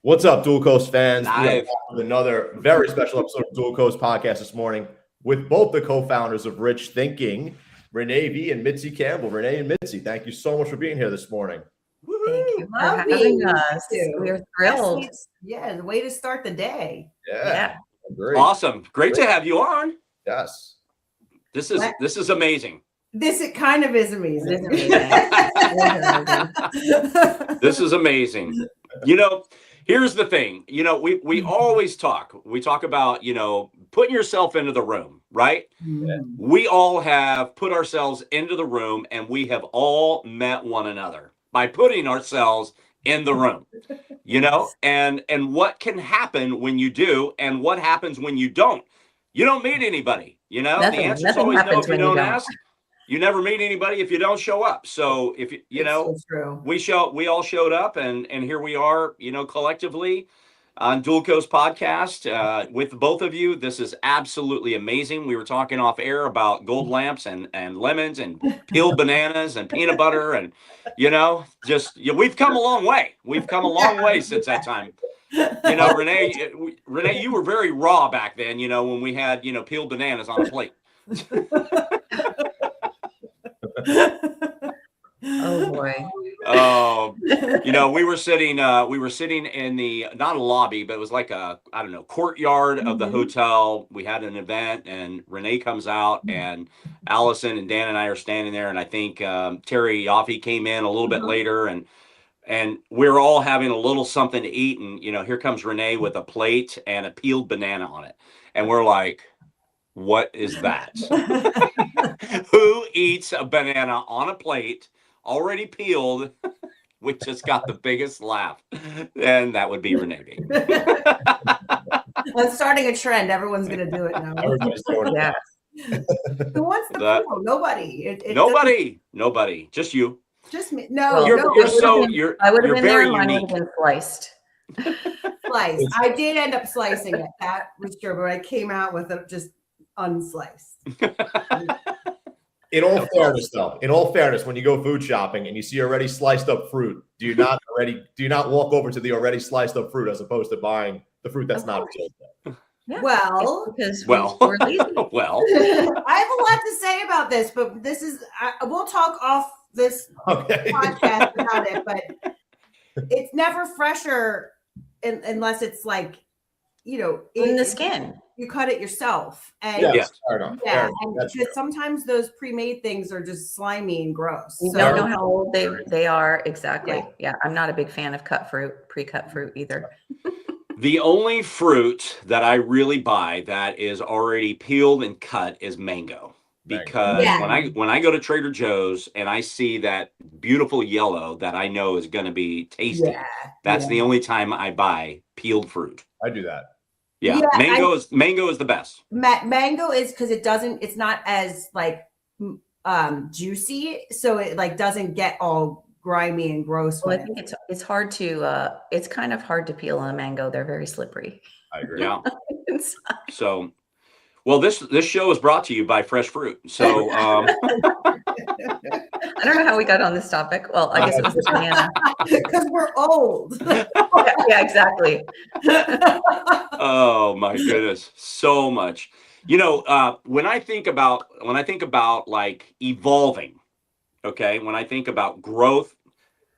What's up, Dual Coast fans? We are Live. back with another very special episode of Dual Coast Podcast this morning with both the co-founders of Rich Thinking, Renee V and Mitzi Campbell. Renee and Mitzi, thank you so much for being here this morning. Thank you for Love having being us. We're thrilled. Yeah, the way to start the day. Yeah. Great. Awesome. Great to have you on. Yes. This is amazing. It kind of is amazing. It is amazing. This is amazing. Here's the thing. We always talk. We talk about, putting yourself into the room, right? Yeah. We all have put ourselves into the room, and we have all met one another by putting ourselves in the room, and what can happen when you do, and what happens when you don't. You don't meet anybody, the answer is always no if you don't ask. You never meet anybody if you don't show up. So if It's true. we all showed up, and here we are, collectively on Dual Coast Podcast with both of you. This is absolutely amazing. We were talking off air about gold lamps and lemons and peeled bananas and peanut butter, and we've come a long way. We've come a long way since that time. Renee, you were very raw back then, when we had, peeled bananas on a plate. Oh boy. We were sitting in the, not a lobby, but it was like a, courtyard of the hotel. We had an event, and Renee comes out, and Allison and Dan and I are standing there. And I think Terry Yaffe came in a little bit later, and we're all having a little something to eat. And, here comes Renee with a plate and a peeled banana on it. And we're like, what is that? Who eats a banana on a plate already peeled? We just got the biggest laugh, and that would be Renee. I'm starting a trend. Everyone's going to do it now. Everybody's doing it. Yeah. Who wants to peel? Nobody. Nobody. Just you. Just me. No, Well, You're I would have you're been very there. Mine would unique. have been sliced. slice. I did end up slicing it. That was true, but I came out with it just unsliced. In all fairness, when you go food shopping and you see already sliced up fruit, do you not walk over to the already sliced up fruit as opposed to buying the fruit that's not peeled yet? Yeah. Well, because Well. we're lazy. Well, I have a lot to say about this, but we'll talk off this Okay. podcast about it, but it's never fresher unless it's like, in the skin. You cut it yourself. And Yes, fair enough. yeah, Fair enough. and That's because fair. sometimes those pre-made things are just slimy and gross. You So- don't know how old they are exactly. Yeah. Yeah, I'm not a big fan of pre-cut fruit either. the only fruit that I really buy that is already peeled and cut is mango. Because Yeah. when I go to Trader Joe's and I see that beautiful yellow that I know is going to be tasty, that's the only time I buy peeled fruit. I do that. Yeah, Yeah, mango is the best. Mango is because it's not as like juicy, so it like doesn't get all grimy and gross. Well, I when think it's hard to it's kind of hard to peel a mango. They're very slippery. I agree. Yeah. So, well, this show is brought to you by Fresh Fruit. So, I don't know how we got on this topic. Well, I guess it was the banana. because we're old. Yeah, exactly. oh my goodness, so much. When I think about like evolving, okay, when I think about growth,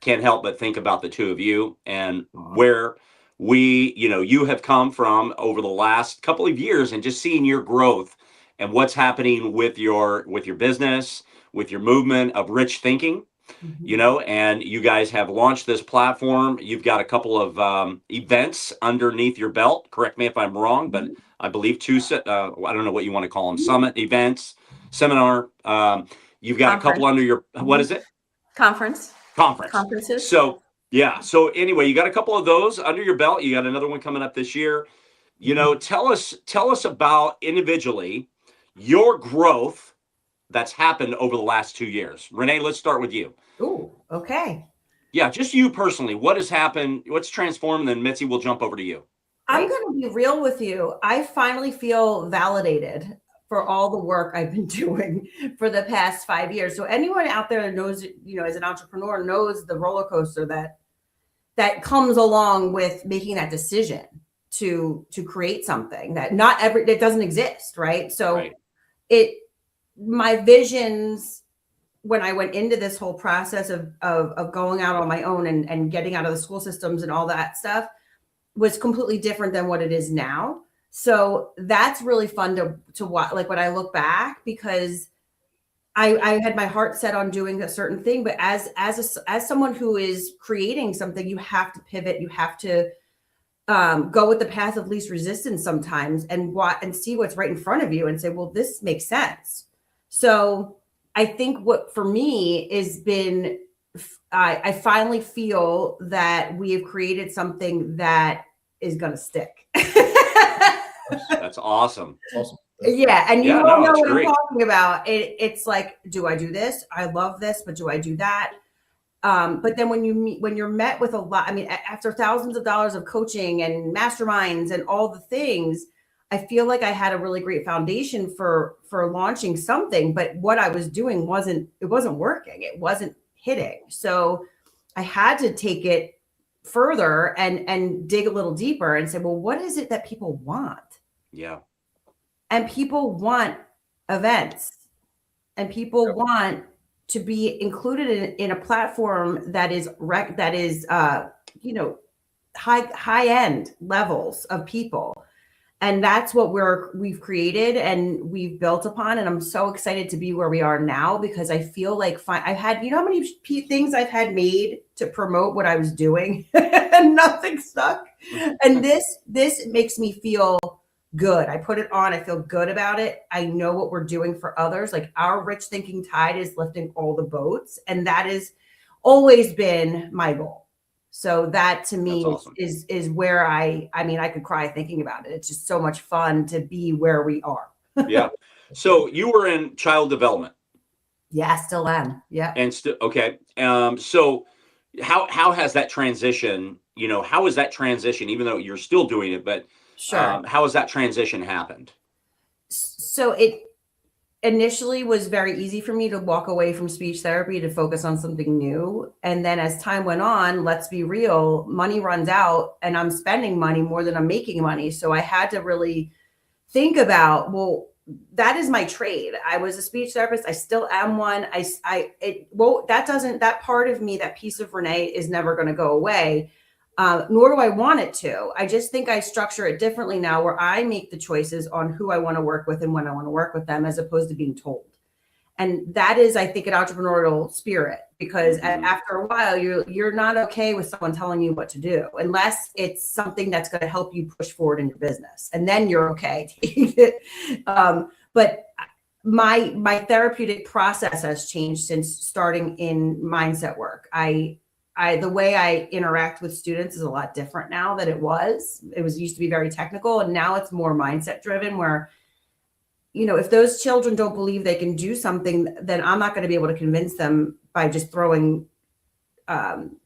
can't help but think about the two of you and where you have come from over the last couple of years, and just seeing your growth and what's happening with your business, with your movement of Rich Thinking. And you guys have launched this platform. You've got a couple of events underneath your belt. Correct me if I'm wrong, but I believe two, I don't know what you want to call them, summit events, seminar. You've got a couple under your, what is it? Conferences. So, yeah. So anyway, you got a couple of those under your belt. You got another one coming up this year. Tell us about individually your growth that's happened over the last 2 years. Renee, let's start with you. Ooh, okay. Yeah, just you personally. What has happened? What's transformed? And then Mitzi, we'll jump over to you. I'm going to be real with you. I finally feel validated for all the work I've been doing for the past 5 years. So anyone out there that knows, as an entrepreneur knows the roller coaster that that comes along with making that decision to create something that doesn't exist, right? So my visions when I went into this whole process of going out on my own and getting out of the school systems and all that stuff was completely different than what it is now. So that's really fun to watch, like when I look back, because I had my heart set on doing a certain thing, but as someone who is creating something, you have to pivot. You have to go with the path of least resistance sometimes, and see what's right in front of you and say, well, this makes sense. So I think what for me has been, I finally feel that we have created something that is going to stick. That's awesome. Awesome. Yeah, and you all know what great. I'm talking about. It's like, do I do this? I love this, but do I do that? But then when you're met with a lot, I mean, after thousands of dollars of coaching and masterminds and all the things, I feel like I had a really great foundation for launching something, but what I was doing wasn't working. It wasn't hitting. So I had to take it further and dig a little deeper and say, well, what is it that people want? Yeah. And people want events, and people want to be included in a platform that is high end levels of people. And that's what we've created and we've built upon. And I'm so excited to be where we are now, because I feel like I've had, how many things I've had made to promote what I was doing and nothing stuck. And this makes me feel good. I put it on. I feel good about it. I know what we're doing for others. Like, our rich thinking tide is lifting all the boats. And that has always been my goal. So that to me awesome. is where I could cry thinking about it. It's just so much fun to be where we are. Yeah. So you were in child development. Yeah, still am. Yeah. And still, okay. So how has that transition, how is that transition, even though you're still doing it, but sure. How has that transition happened? So it initially was very easy for me to walk away from speech therapy to focus on something new. And then as time went on, let's be real, money runs out and I'm spending money more than I'm making money. So I had to really think about, well, that is my trade. I was a speech therapist. I still am one. That part of me, that piece of Renee is never going to go away. Nor do I want it to. I just think I structure it differently now, where I make the choices on who I want to work with and when I want to work with them, as opposed to being told. And that is, I think, an entrepreneurial spirit, because after a while, you're not okay with someone telling you what to do, unless it's something that's going to help you push forward in your business. And then you're okay. But my therapeutic process has changed since starting in mindset work. The way I interact with students is a lot different now than it was. It used to be very technical, and now it's more mindset driven, where, if those children don't believe they can do something, then I'm not going to be able to convince them by just throwing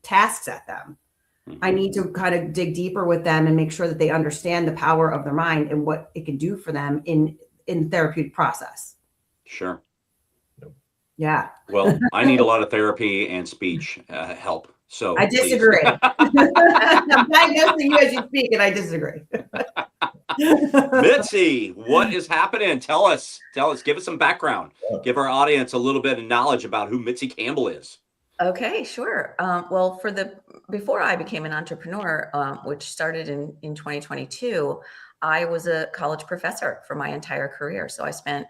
tasks at them. I need to kind of dig deeper with them and make sure that they understand the power of their mind and what it can do for them in the therapeutic process. Sure. Yeah. Well, I need a lot of therapy and speech help. So I disagree. I'm diagnosing you as you speak, and I disagree. Mitzi, what is happening? Tell us, give us some background. Give our audience a little bit of knowledge about who Mitzi Campbell is. Okay, sure. Well, before I became an entrepreneur, which started in 2022, I was a college professor for my entire career. So I spent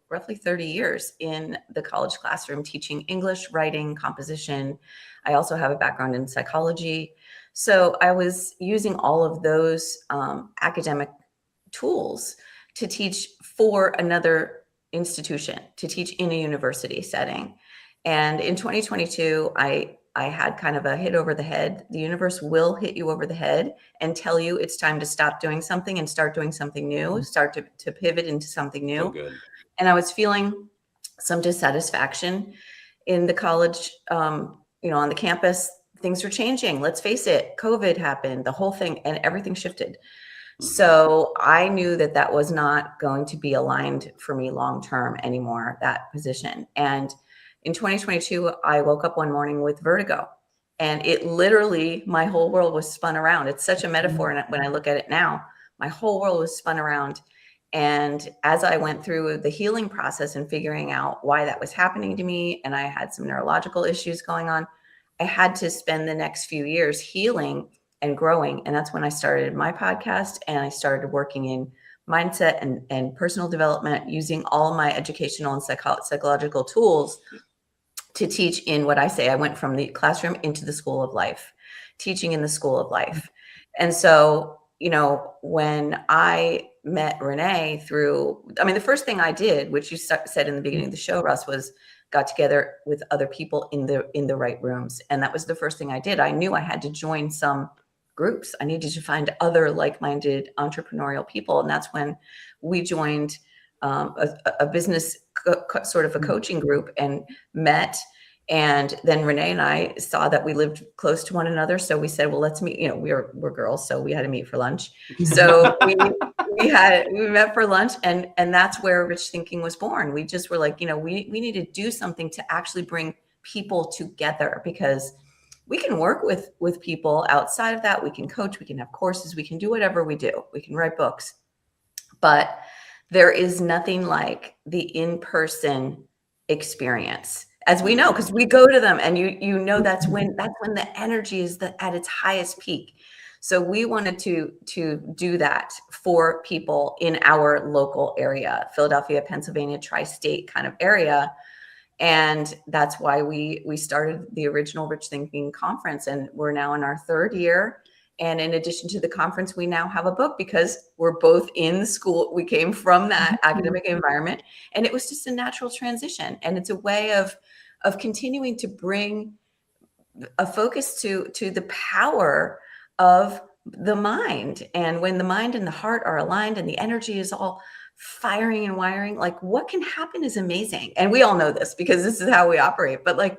roughly 30 years in the college classroom teaching English, writing, composition. I also have a background in psychology. So I was using all of those academic tools to teach for another institution, to teach in a university setting. And in 2022, I had kind of a hit over the head. The universe will hit you over the head and tell you it's time to stop doing something and start doing something new, start to pivot into something new. So good. And I was feeling some dissatisfaction in the college, on the campus. Things were changing. Let's face it, COVID happened, the whole thing, and everything shifted. So I knew that was not going to be aligned for me long-term anymore, that position. And in 2022, I woke up one morning with vertigo, And it literally, my whole world was spun around. It's such a metaphor. And when I look at it now, my whole world was spun around. And as I went through the healing process and figuring out why that was happening to me, and I had some neurological issues going on, I had to spend the next few years healing and growing. And that's when I started my podcast, and I started working in mindset and personal development, using all my educational and psychological tools to teach in what I say. I went from the classroom into the school of life, teaching in the school of life. And so, when I met Renee the first thing I did, which you said in the beginning of the show, Russ, was got together with other people in the right rooms. And that was the first thing I did. I knew I had to join some groups. I needed to find other like-minded entrepreneurial people. And that's when we joined a business sort of a coaching group and met. And then Renee and I saw that we lived close to one another. So we said, well, let's meet. We're girls, so we had to meet for lunch. So we met for lunch, and that's where Rich Thinking was born. We just were like, we need to do something to actually bring people together, because we can work with people outside of that. We can coach, we can have courses, we can do whatever we do. We can write books, but there is nothing like the in-person experience, as we know, because we go to them, and that's when the energy is at its highest peak. So we wanted to do that for people in our local area, Philadelphia, Pennsylvania, tri-state kind of area. And that's why we started the original Rich Thinking conference, and we're now in our third year. And in addition to the conference, we now have a book, because we're both in school. We came from that academic environment, and it was just a natural transition. And it's a way of continuing to bring a focus to the power of the mind. And when the mind and the heart are aligned and the energy is all firing and wiring, like what can happen is amazing. And we all know this because this is how we operate. But like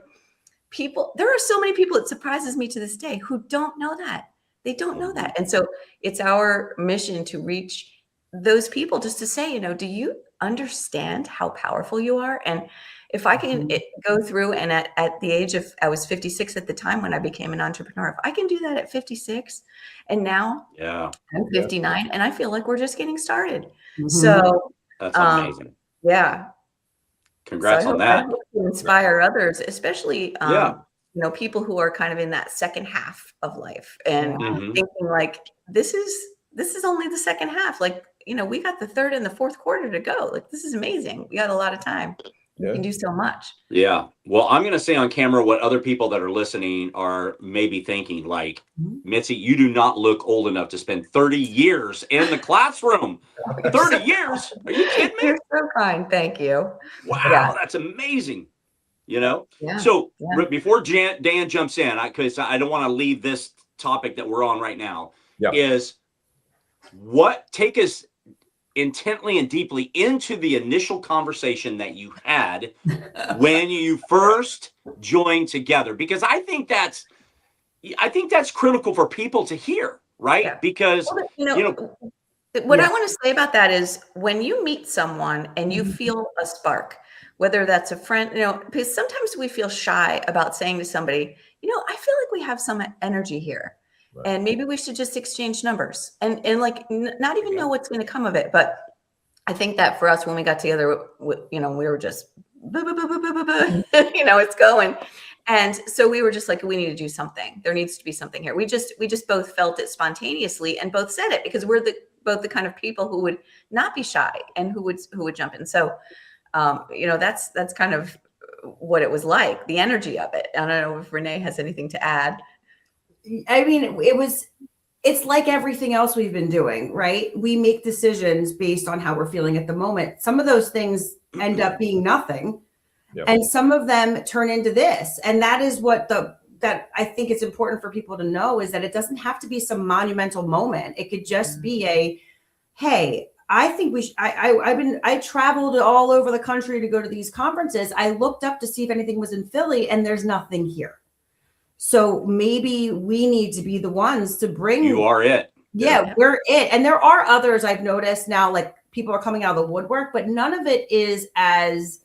there are so many people, it surprises me to this day, who don't know that. They don't know that. And so it's our mission to reach those people, just to say, do you understand how powerful you are? And if I can go through, and at the age of, I was 56 at the time when I became an entrepreneur, if I can do that at 56, and now I'm 59, and I feel like we're just getting started. So that's amazing. Yeah. Congrats on that. I hope to inspire others, especially people who are kind of in that second half of life, and thinking like, this is only the second half. Like, we got the third and the fourth quarter to go. Like, this is amazing. We got a lot of time. You can do so much. Yeah. Well, I'm going to say on camera what other people that are listening are maybe thinking, like, Mitzi, you do not look old enough to spend 30 years in the classroom. 30 years? Are you kidding me? You're so kind. Thank you. Wow, that's amazing. So before Dan jumps in, because I don't want to leave this topic that we're on right now, is take us intently and deeply into the initial conversation that you had when you first joined together, because I think that's critical for people to hear, right? Because what I want to say about that is, when you meet someone and you feel a spark, whether that's a friend, because sometimes we feel shy about saying to somebody, I feel like we have some energy here. Right. And maybe we should just exchange numbers and like not even know what's going to come of it. But I think that for us, when we got together, we were just, it's going. And so we were just like, we need to do something. There needs to be something here. We just both felt it spontaneously and both said it, because we're both the kind of people who would not be shy and who would jump in. So, that's kind of what it was like, the energy of it. I don't know if Renee has anything to add. I mean, it's like everything else we've been doing, right? We make decisions based on how we're feeling at the moment. Some of those things end up being nothing, and some of them turn into this. And that is that I think it's important for people to know, is that it doesn't have to be some monumental moment. It could just be hey, I think I traveled all over the country to go to these conferences. I looked up to see if anything was in Philly, and there's nothing here. So maybe we need to be the ones to bring. You are it. Yeah, we're it. And there are others I've noticed now, like people are coming out of the woodwork, but none of it is as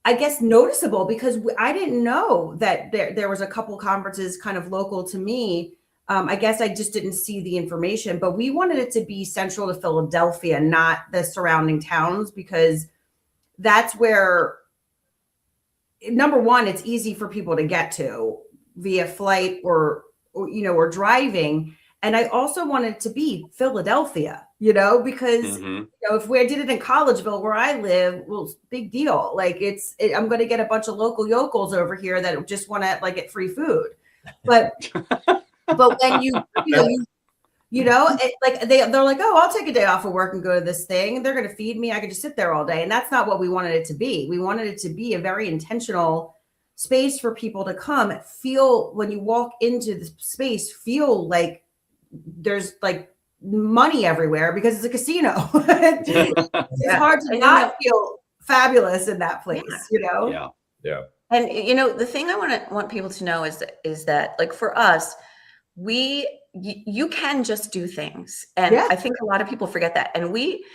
I guess, noticeable because I didn't know that there was a couple conferences kind of local to me. I guess I just didn't see the information, but we wanted it to be central to Philadelphia, not the surrounding towns, because that's where, number one, it's easy for people to get to via flight or driving. And I also wanted it to be Philadelphia, because if we did it in Collegeville where I live, well, it's a big deal. Like I'm going to get a bunch of local yokels over here that just want to like get free food. But when they're like, oh, I'll take a day off of work and go to this thing, and they're going to feed me. I could just sit there all day. And that's not what we wanted it to be. We wanted it to be a very intentional space for people to come feel, when you walk into the space, feel like there's like money everywhere because it's a casino. It's hard to not feel fabulous in that place, Yeah. And the thing I want people to know is that like for us, you can just do things. And I think a lot of people forget that. And we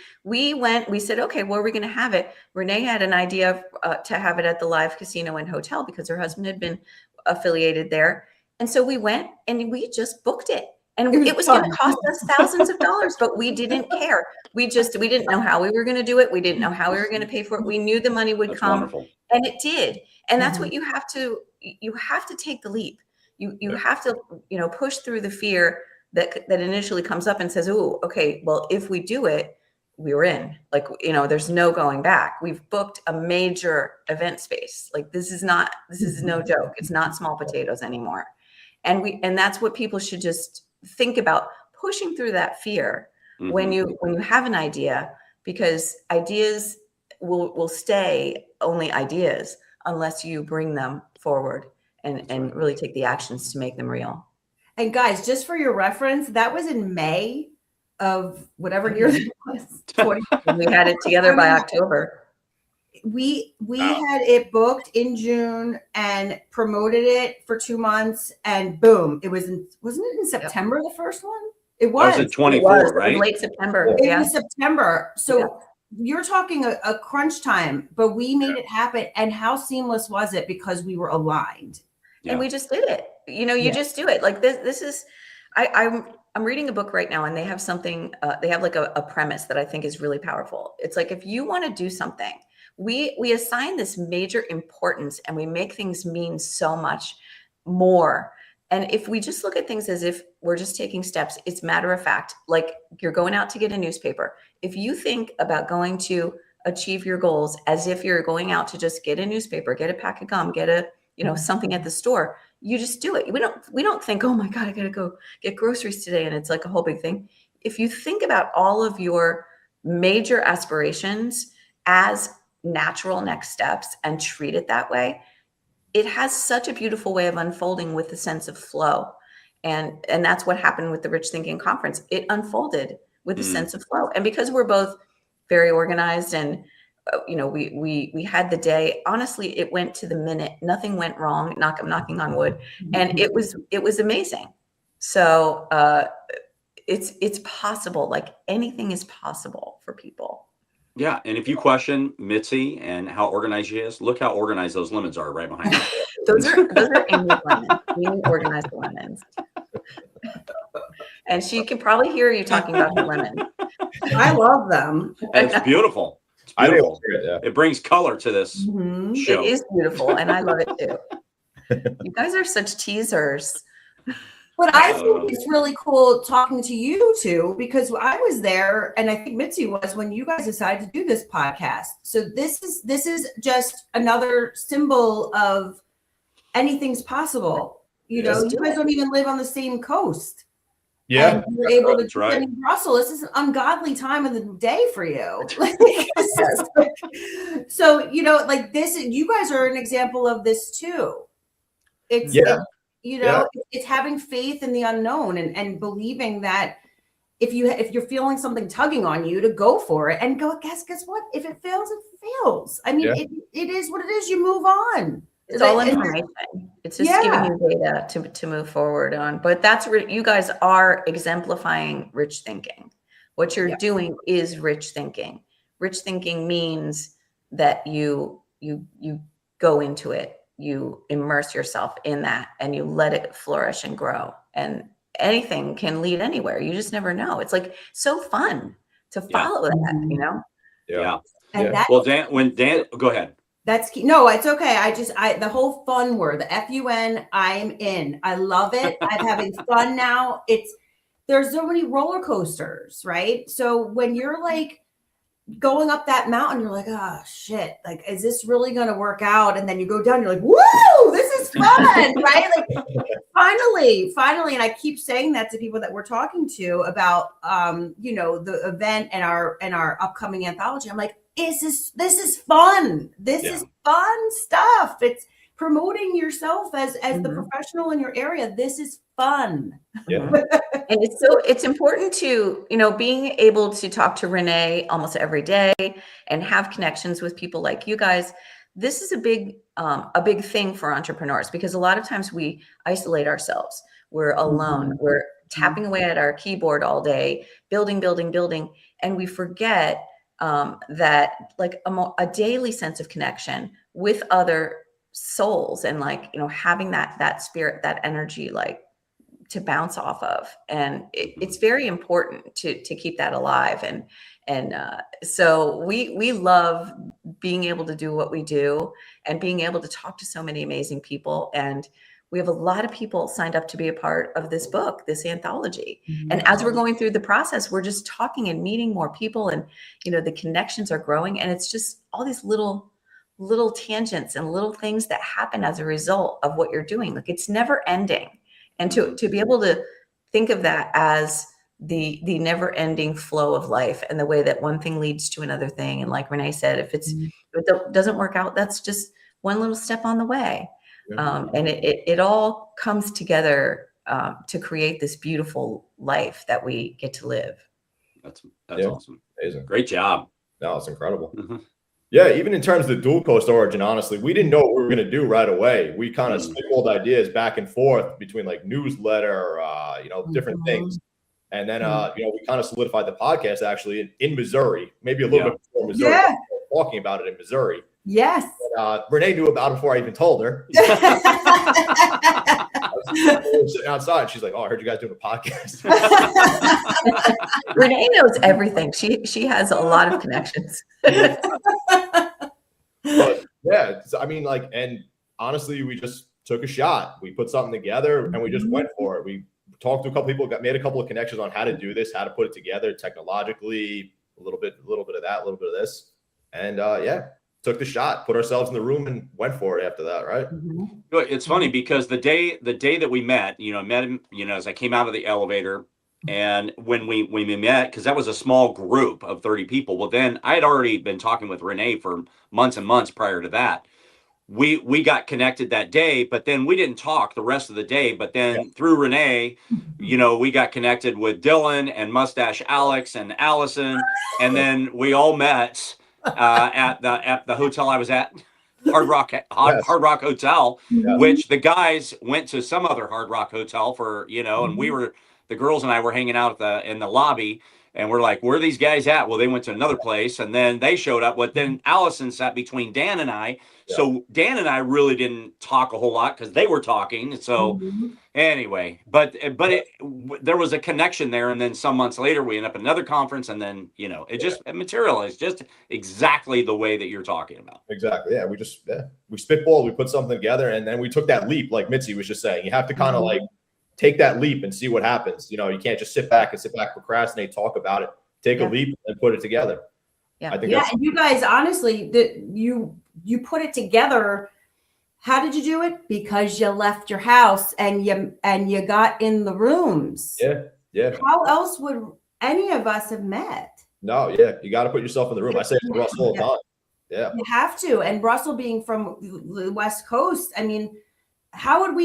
said, okay, where are we going to have it? Renee had an idea to have it at the Live Casino and Hotel because her husband had been affiliated there. And so we went and we just booked it. And it was going to cost us thousands of dollars, but we didn't care. We didn't know how we were going to do it. We didn't know how we were going to pay for it. We knew the money would come. Wonderful. And it did. And that's what you have to take the leap. You have to, push through the fear that initially comes up and says, oh, okay, well, if we do it, we were in. Like, there's no going back. We've booked a major event space. Like this is no joke. It's not small potatoes anymore. And that's what people should just think about, pushing through that fear when you have an idea, because ideas will stay only ideas unless you bring them forward and really take the actions to make them real. And guys, just for your reference, that was in May of whatever year it was. We had it together by October. We had it booked in June and promoted it for 2 months, and boom, wasn't it in September, the first one? It was. That was 24, right? Late September. It was September. So you're talking a crunch time, but we made it happen. And how seamless was it because we were aligned? And we just did it. You just do it. Like this is, I'm reading a book right now, and they have something, they have like a premise that I think is really powerful. It's like, if you want to do something, we assign this major importance and we make things mean so much more. And if we just look at things as if we're just taking steps, it's matter of fact, like you're going out to get a newspaper. If you think about going to achieve your goals as if you're going out to just get a newspaper, get a pack of gum, get a, something at the store, you just do it. We don't think, oh my God, I got to go get groceries today. And it's like a whole big thing. If you think about all of your major aspirations as natural next steps and treat it that way, it has such a beautiful way of unfolding with a sense of flow. And that's what happened with the Rich Thinking Conference. It unfolded with a sense of flow. And because we're both very organized and, we had the day, honestly, it went to the minute, nothing went wrong. I'm knocking on wood. And it was amazing. So it's possible. Like anything is possible for people. Yeah, and if you question Mitzi and how organized she is, look how organized those lemons are right behind her. those are Amy's lemons. Amy organized the lemons. And she can probably hear you talking about her lemons. I love them. And it's beautiful. It's beautiful. It brings color to this show. It is beautiful, and I love it too. You guys are such teasers. But I think it's really cool talking to you two, because I was there, and I think Mitzi was, when you guys decided to do this podcast. So this is just another symbol of anything's possible. You guys don't even live on the same coast. Yeah, and you're able to right. in Brussels. This is an ungodly time of the day for you. So like this, you guys are an example of this too. It's it's having faith in the unknown and believing that if you're feeling something tugging on you, to go for it and go. Guess what? If it fails, it fails. I mean, it is what it is. You move on. It's all information. It's just giving you data to move forward on. But that's where you guys are exemplifying rich thinking. What you're doing is rich thinking. Rich thinking means that you you go into it, you immerse yourself in that, and you let it flourish and grow. And anything can lead anywhere. You just never know. It's like so fun to follow that, you know? Yeah. And that, Well, Dan, go ahead. That's key. No, it's okay. The whole fun word, the FUN, I'm in. I love it. I'm having fun now. There's so many roller coasters, right? So when you're like going up that mountain, you're like, oh shit, like, is this really going to work out? And then you go down, you're like, woo, this is fun, right? Like finally. And I keep saying that to people that we're talking to about, the event and our upcoming anthology. I'm like, this is fun. This is fun stuff. It's promoting yourself as the professional in your area. This is fun. Yeah. And it's important to, being able to talk to Renee almost every day and have connections with people like you guys. This is a big thing for entrepreneurs, because a lot of times we isolate ourselves. We're alone. We're tapping away at our keyboard all day, building, and we forget that like a daily sense of connection with other souls, and like, having that spirit, that energy, like to bounce off of. And it's very important to keep that alive. And so we love being able to do what we do and being able to talk to so many amazing people. And we have a lot of people signed up to be a part of this book, this anthology. And as we're going through the process, we're just talking and meeting more people, and, the connections are growing. And it's just all these little tangents and little things that happen as a result of what you're doing. Like, it's never ending. And to be able to think of that as the never ending flow of life, and the way that one thing leads to another thing. And like Renee said, if it doesn't work out, that's just one little step on the way. And it all comes together to create this beautiful life that we get to live. That's awesome. Amazing. Great job. No, it's incredible. Yeah, even in terms of the dual coast origin, honestly, we didn't know what we were going to do right away. We kind of spitballed ideas back and forth between like newsletter, different things. And then, we kind of solidified the podcast actually in Missouri, maybe a little bit before Missouri. Yeah. Talking about it in Missouri. Yes. But, Renee knew about it before I even told her. I was sitting outside. She's like, "Oh, I heard you guys doing a podcast." Renee knows everything. She has a lot of connections. But yeah, I mean, like, and honestly, we just took a shot. We put something together and we just went for it. We talked to a couple people, made a couple of connections on how to do this, how to put it together technologically, a little bit of that, a little bit of this, and took the shot, put ourselves in the room, and went for it after that, right? It's funny because the day that we met him, as I came out of the elevator, and when we met, because that was a small group of 30 people. Well, then I had already been talking with Renee for months and months prior to that. We got connected that day, but then we didn't talk the rest of the day. But then through Renee, we got connected with Dylan and Mustache Alex and Allison, and then we all met at the hotel I was at, Hard Rock Hotel, which the guys went to some other Hard Rock hotel for, and the girls and I were hanging out in the lobby, and we're like, where are these guys at? Well, they went to another place, and then they showed up. But then Allison sat between Dan and I. So Dan and I really didn't talk a whole lot because they were talking. So anyway, but there was a connection there. And then some months later, we ended up at another conference, and then, it materialized just exactly the way that you're talking about. Exactly. Yeah. We spitballed, we put something together, and then we took that leap. Like Mitzi was just saying, you have to kind of like take that leap and see what happens. You can't just sit back, procrastinate, talk about it, take a leap and put it together. Yeah. I think and you guys, honestly, you put it together. How did you do it? Because you left your house and you got in the rooms. Yeah. How else would any of us have met? No, yeah. You got to put yourself in the room. I say it to Russell all the time. Yeah. You have to. And Russell being from the West Coast, I mean, how do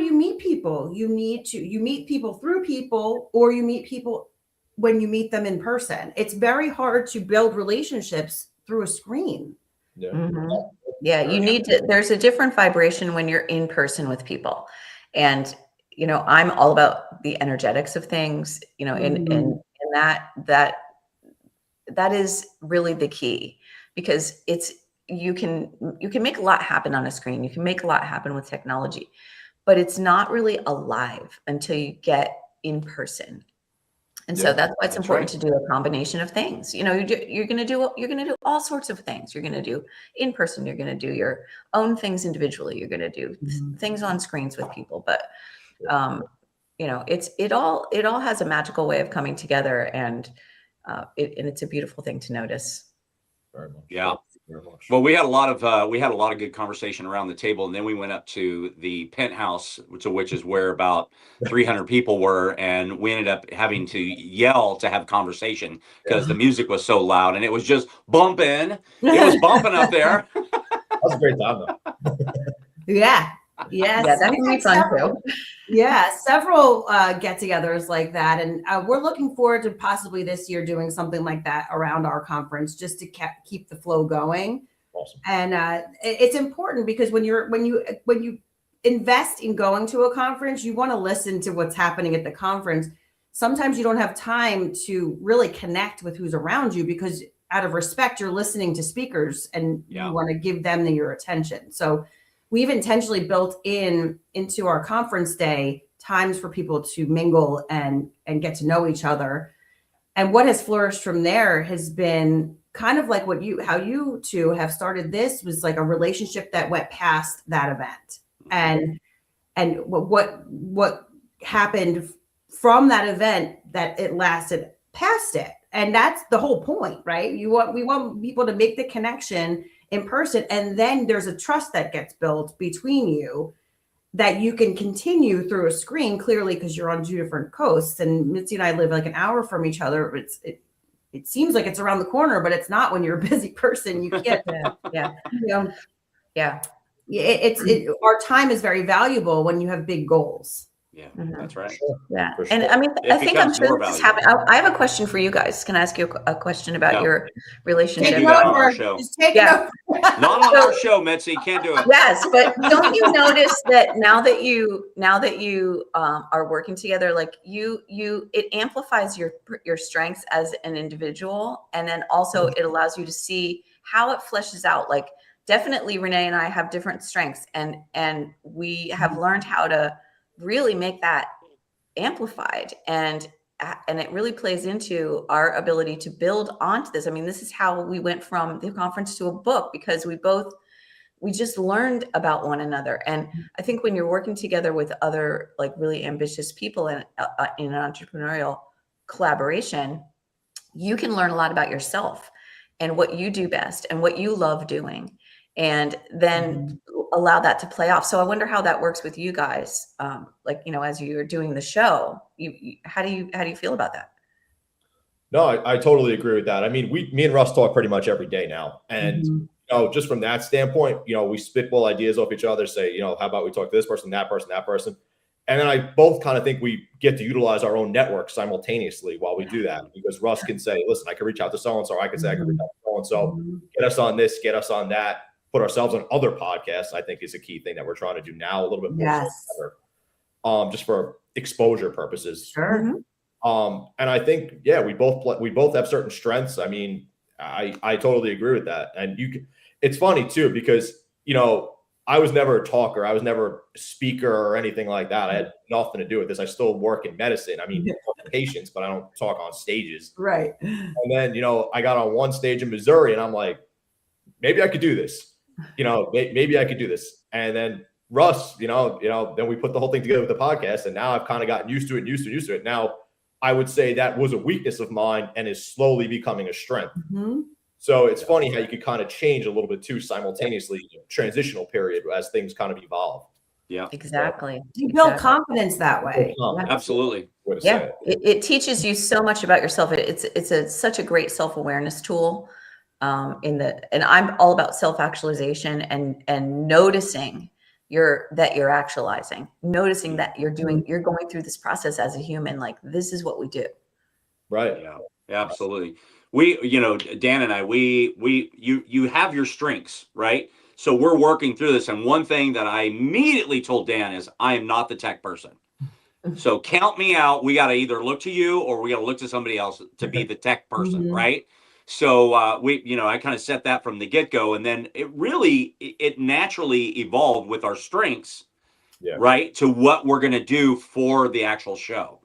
you meet people? You meet people through people, or you meet people when you meet them in person. It's very hard to build relationships through a screen. Yeah, you need to, there's a different vibration when you're in person with people. And, I'm all about the energetics of things, and that is really the key, because you can make a lot happen on a screen. You can make a lot happen with technology, but it's not really alive until you get in person. And so that's why it's important to do a combination of things. You know, you're going to do all sorts of things. You're going to do in person. You're going to do your own things individually. You're going to do things on screens with people. But you know, it all has a magical way of coming together, and it's a beautiful thing to notice. Very much. Yeah. Very much. Well, we had a lot of good conversation around the table, and then we went up to the penthouse, which is where about 300 people were, and we ended up having to yell to have conversation because the music was so loud, and it was just bumping. It was bumping up there. That was a great time, though. Yeah. Yes. Yeah, that can be fun too. Yeah, several get-togethers like that, and we're looking forward to possibly this year doing something like that around our conference, just to keep the flow going. Awesome. And it's important because when you invest in going to a conference, you want to listen to what's happening at the conference. Sometimes you don't have time to really connect with who's around you because out of respect, you're listening to speakers and you want to give them your attention. So we've intentionally built into our conference day times for people to mingle and get to know each other. And what has flourished from there has been kind of like how you two have started. This was like a relationship that went past that event, and what happened from that event that it lasted past it. And that's the whole point, right? We want people to make the connection in person, and then there's a trust that gets built between you that you can continue through a screen, clearly because you're on two different coasts, and Mitzi and I live like an hour from each other. It seems like it's around the corner, but it's not when you're a busy person. You can't. Our time is very valuable when you have big goals. Yeah, that's right. Yeah. For And sure. I mean, I think I'm becomes sure more this is valuable. happening. I have a question for you guys. Can I ask you a question about your relationship? Take do it that on over. our show. Just take Yeah. it over. Not on our show, Mitzi. Can't do it. Yes, but don't you notice that now that you are working together, like it amplifies your strengths as an individual, and then also it allows you to see how it fleshes out. Like definitely Renee and I have different strengths, and we have learned how to really make that amplified, and it really plays into our ability to build onto this. I mean, this is how we went from the conference to a book, because we just learned about one another. And I think when you're working together with other like really ambitious people in an entrepreneurial collaboration, you can learn a lot about yourself and what you do best and what you love doing, and then allow that to play off. So I wonder how that works with you guys. Like, you know, as you're doing the show, how do you feel about that? No, I totally agree with that. I mean, me and Russ talk pretty much every day now. And, you know, just from that standpoint, you know, we spitball ideas off each other, say, you know, how about we talk to this person, that person, that person. And then I both kind of think we get to utilize our own network simultaneously while we do that, because Russ can say, listen, I can reach out to so-and-so. I can say, I can reach out to so-and-so, get us on this, get us on that, put ourselves on other podcasts. I think is a key thing that we're trying to do now a little bit more. So just for exposure purposes. Sure. And I think, yeah, we both have certain strengths. I mean, I totally agree with that. And it's funny too, because, you know, I was never a talker. I was never a speaker or anything like that. I had nothing to do with this. I still work in medicine. I mean, patients, but I don't talk on stages. Right. And then, you know, I got on one stage in Missouri and I'm like, maybe I could do this. You know, maybe I could do this. And then Russ, you know, then we put the whole thing together with the podcast, and now I've kind of gotten used to it. Now I would say that was a weakness of mine and is slowly becoming a strength. So it's funny how you could kind of change a little bit too simultaneously, transitional period as things kind of evolve. Yeah, exactly. You build confidence that way. absolutely. Yeah, it teaches you so much about yourself. It's such a great self-awareness tool. And I'm all about self-actualization and noticing that you're actualizing, noticing that you're going through this process as a human. Like, this is what we do. Right. Yeah, absolutely. We, you know, Dan and I, you have your strengths, right? So we're working through this. And one thing that I immediately told Dan is I am not the tech person. So count me out. We got to either look to you or we got to look to somebody else to be the tech person, right? So I kind of set that from the get-go, and then it naturally evolved with our strengths, right, to what we're going to do for the actual show.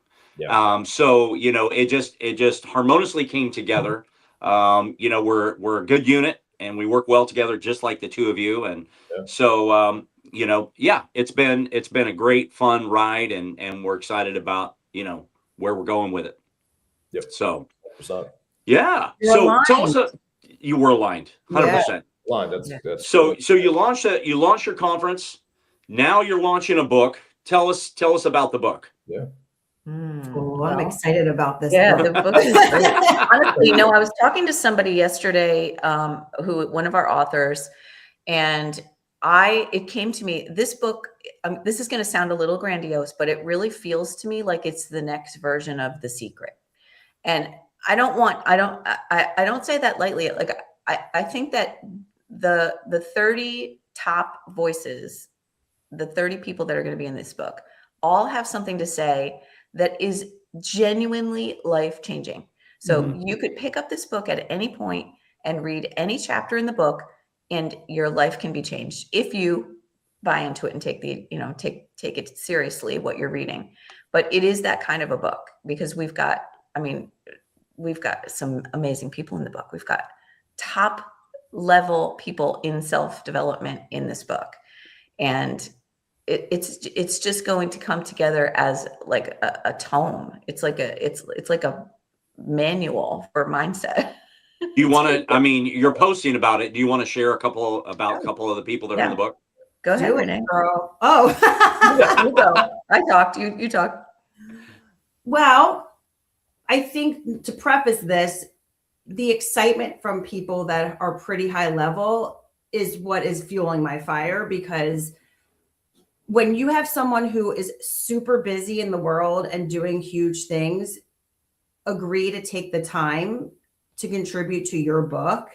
So it just harmoniously came together. We're a good unit, and we work well together, just like the two of you. And so it's been a great fun ride, and we're excited about where we're going with it. So 100%. yeah. You're So aligned. tell us, you were aligned, 100%. Aligned. That's so you launched your conference. Now you're launching a book. Tell us about the book. I'm excited about this. Yeah, book. the book is great. Honestly, I was talking to somebody yesterday, one of our authors, and it came to me, this book, this is going to sound a little grandiose, but it really feels to me like it's the next version of The Secret. And I don't say that lightly. Like, I think that the 30 top voices, the 30 people that are going to be in this book, all have something to say that is genuinely life-changing. So you could pick up this book at any point and read any chapter in the book, and your life can be changed if you buy into it and take it seriously, what you're reading. But it is that kind of a book, because we've got some amazing people in the book. We've got top level people in self-development in this book. And it's just going to come together as like a tome. It's like a manual for mindset. Do you want to, you're posting about it. Do you want to share a couple of the people that are in the book? Go ahead, Renee. Girl. Oh, you go. I talked. You talk. Well, I think to preface this, the excitement from people that are pretty high level is what is fueling my fire, because when you have someone who is super busy in the world and doing huge things agree to take the time to contribute to your book,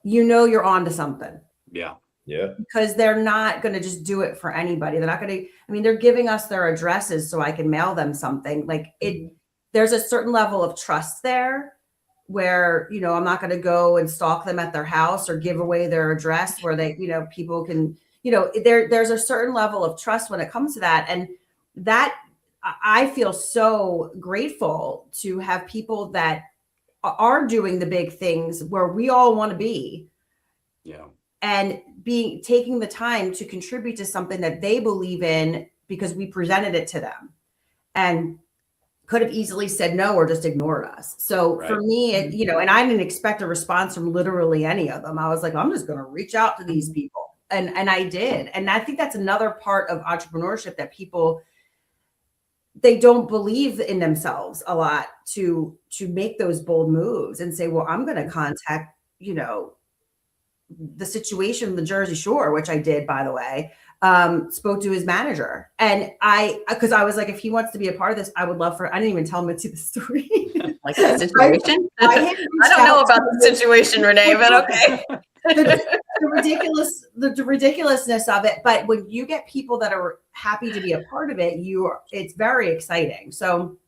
you're onto something. Yeah. Because they're not going to just do it for anybody. They're not going to, they're giving us their addresses so I can mail them something. Like there's a certain level of trust there where, I'm not going to go and stalk them at their house or give away their address where they, people can, there's a certain level of trust when it comes to that. And that I feel so grateful to have people that are doing the big things where we all want to be. Yeah. And taking the time to contribute to something that they believe in because we presented it to them, and could have easily said no or just ignored us. So for me, and I didn't expect a response from literally any of them. I was like, I'm just going to reach out to these people. And I did. And I think that's another part of entrepreneurship, that people, they don't believe in themselves a lot to make those bold moves and say, well, I'm going to contact, the situation in the Jersey Shore, which I did, by the way, spoke to his manager. And because I was like, if he wants to be a part of this, I would love I didn't even tell Mitzi the story. Like the situation? I don't know about the situation, Renee, but okay. the ridiculousness of it. But when you get people that are happy to be a part of it, it's very exciting. So,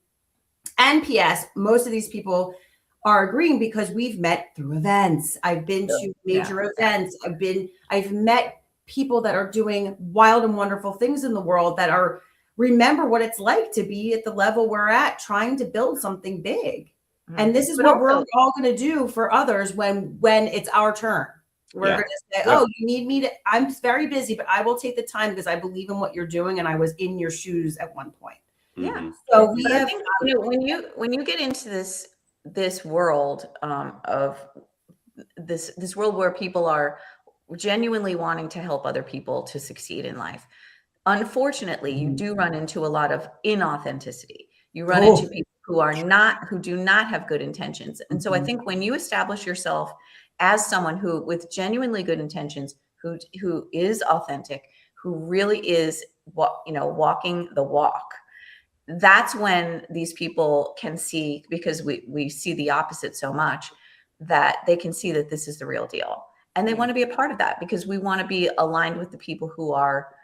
and P.S., most of these people are agreeing because we've met through events. I've been to major events. I've met people that are doing wild and wonderful things in the world that remember what it's like to be at the level we're at, trying to build something big. And this is what we're all going to do for others when it's our turn. We're going to say, oh, you need me I'm very busy, but I will take the time because I believe in what you're doing. And I was in your shoes at one point. Yeah. So I think, when you get into this world of this world where people are genuinely wanting to help other people to succeed in life, unfortunately, you do run into a lot of inauthenticity. You run into people who do not have good intentions. And so I think when you establish yourself as someone who, with genuinely good intentions, who is authentic, who really is walking the walk, that's when these people can see, because we see the opposite so much, that they can see that this is the real deal. And they want to be a part of that, because we want to be aligned with the people who are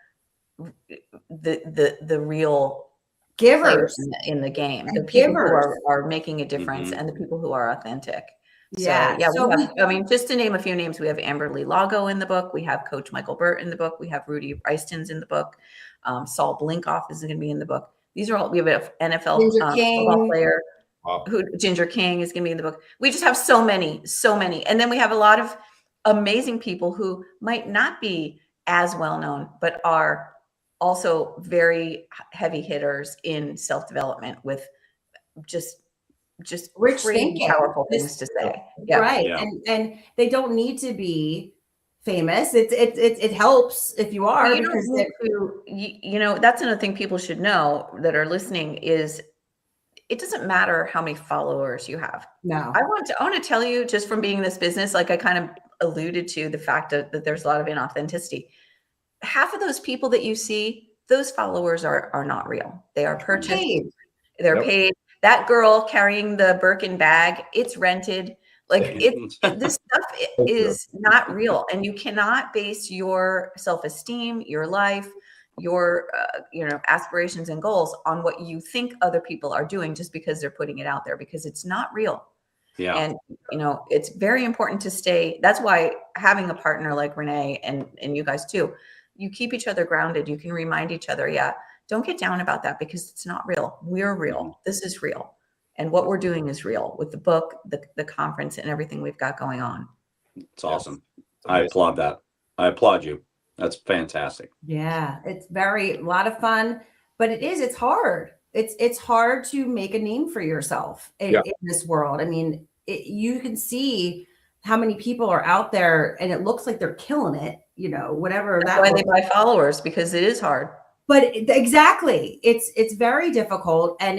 the real givers in the game, the and people givers who are making a difference, and the people who are authentic. Yeah. So we have, I mean, just to name a few names, we have Amberly Lago in the book. We have Coach Michael Burt in the book. We have Rudy Reiston's in the book. Saul Blinkoff is going to be in the book. These are all, we have an NFL football player. Wow. Ginger King is going to be in the book. We just have so many. And then we have a lot of amazing people who might not be as well known, but are also very heavy hitters in self-development with just Rich crazy thinking. Powerful things to say. Yeah. Right. Yeah. And they don't need to be famous. It helps if you are, you because that's another thing people should know that are listening is it doesn't matter how many followers you have. No. I want to tell you, just from being in this business, like I kind of alluded to the fact that there's a lot of inauthenticity. Half of those people that you see, those followers are not real. They are purchased. They're paid. That girl carrying the Birkin bag, it's rented. Like this stuff is not real, and you cannot base your self-esteem, your life, your aspirations and goals on what you think other people are doing just because they're putting it out there, because it's not real. Yeah. And it's very important to stay. That's why having a partner like Renee and you guys too, you keep each other grounded. You can remind each other, don't get down about that because it's not real. We're real. This is real. And what we're doing is real with the book, the conference, and everything we've got going on. It's awesome. I applaud that. I applaud you. That's fantastic. Yeah, it's a lot of fun, but it's hard. It's hard to make a name for yourself in this world. I mean, you can see how many people are out there and it looks like they're killing it, whatever. That's why they buy followers, because it is hard. But exactly, it's very difficult, and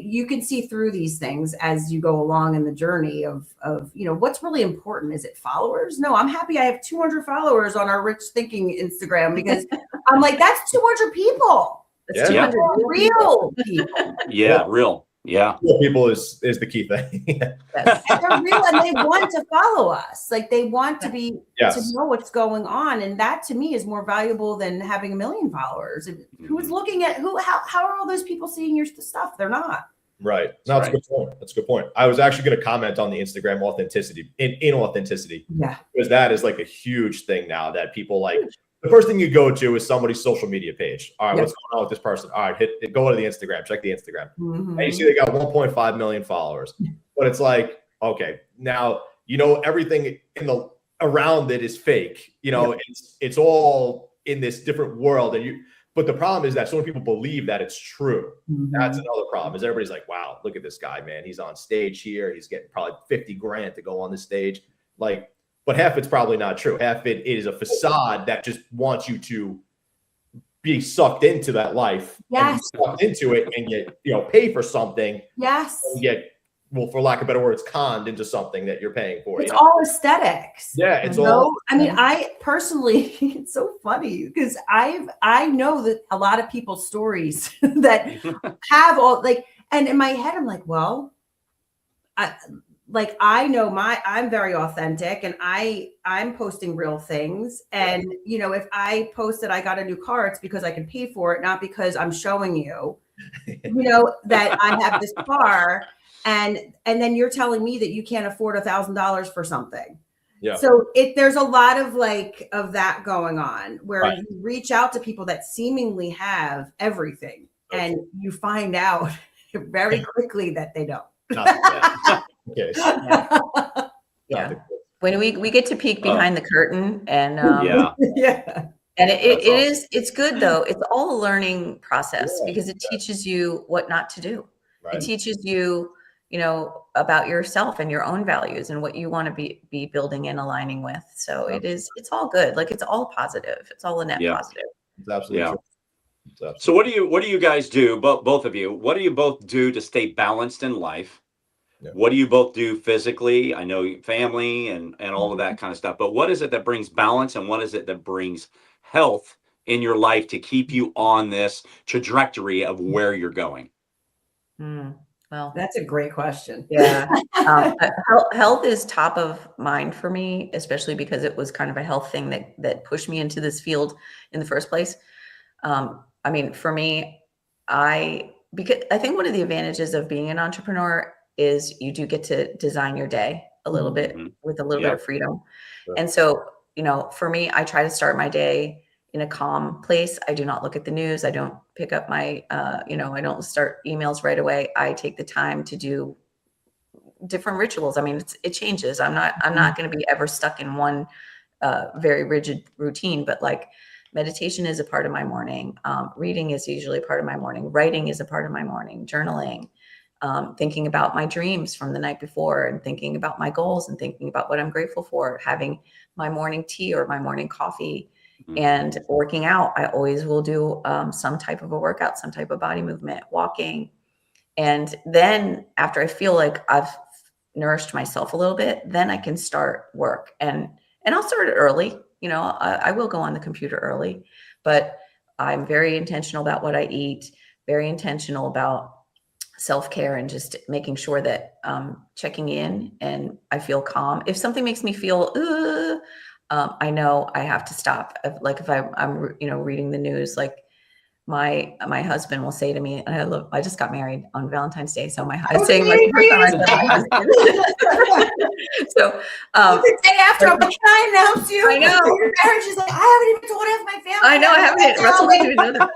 you can see through these things as you go along in the journey of what's really important. Is it followers? No, I'm happy I have 200 followers on our Rich Thinking Instagram, because I'm like, that's 200 people. That's 200 real people. Yeah, real. Yeah. Real people is the key thing. And they're real, and they want to follow us. Like, they want to be to know what's going on, and that to me is more valuable than having 1 million followers. Who's looking at how are all those people seeing your stuff? They're not. Right. No, that's a good point. That's a good point. I was actually going to comment on the Instagram authenticity, inauthenticity. Yeah. Because that is like a huge thing now that people like. The first thing you go to is somebody's social media page. All right, what's going on with this person? All right, go to the Instagram, check the Instagram. And you see they got 1.5 million followers. But it's like, okay, now everything around it is fake. It's all in this different world. But the problem is that so many people believe that it's true. That's another problem, is everybody's like, wow, look at this guy, man. He's on stage here. He's getting probably 50 grand to go on the stage. But half it's probably not true. Half it is a facade that just wants you to be sucked into that life. Yes. And sucked into it and get, pay for something. Yes. And get, for lack of better words, conned into something that you're paying for. It's all aesthetics. Yeah. It's all. I mean, I personally, it's so funny because I know that a lot of people's stories that have all and in my head, I'm like, well, I know I'm very authentic, and I'm posting real things. And, if I post that I got a new car, it's because I can pay for it, not because I'm showing you, that I have this car. And then you're telling me that you can't afford $1,000 for something. Yeah. So there's a lot of of that going on where you reach out to people that seemingly have everything, and you find out very quickly that they don't. Okay. Yeah. When we get to peek behind the curtain, and and it's good though. It's all a learning process because it teaches you what not to do. Right. It teaches you, about yourself and your own values and what you want to be building and aligning with. So it's all good. It's all positive. It's all a net positive. It's absolutely true. So what do you guys do? Both of you, what do you both do to stay balanced in life? Yeah. What do you both do physically? I know family and all of that kind of stuff, but what is it that brings balance, and what is it that brings health in your life to keep you on this trajectory of where you're going? Well, that's a great question. Yeah. Health is top of mind for me, especially because it was kind of a health thing that pushed me into this field in the first place. I mean, for me, because I think one of the advantages of being an entrepreneur is you do get to design your day. a little bit Mm-hmm. with a little Yeah. bit of freedom. Sure. And so, for me, I try to start my day in a calm place. I do not look at the news. I don't pick up my, I don't start emails right away. I take the time to do different rituals. I mean, it changes. I'm not going to be ever stuck in one very rigid routine, but like meditation is a part of my morning. Reading is usually a part of my morning. Writing is a part of my morning. Journaling, thinking about my dreams from the night before and thinking about my goals and thinking about what I'm grateful for, having my morning tea or my morning coffee, and working out. I always will do some type of a workout, some type of body movement, walking. And then after I feel like I've nourished myself a little bit, then I can start work. And I'll start it early. I will go on the computer early, but I'm very intentional about what I eat, very intentional about self-care, and just making sure that checking in and I feel calm. If something makes me feel, I know I have to stop. If I'm reading the news, like my husband will say to me, and I just got married on Valentine's Day, so I'm saying like the first time I said my husband. So the day after, I'm like, can I announce you? I know. Your marriage is like, I haven't even told half my family. I know I haven't. Russell didn't even know that.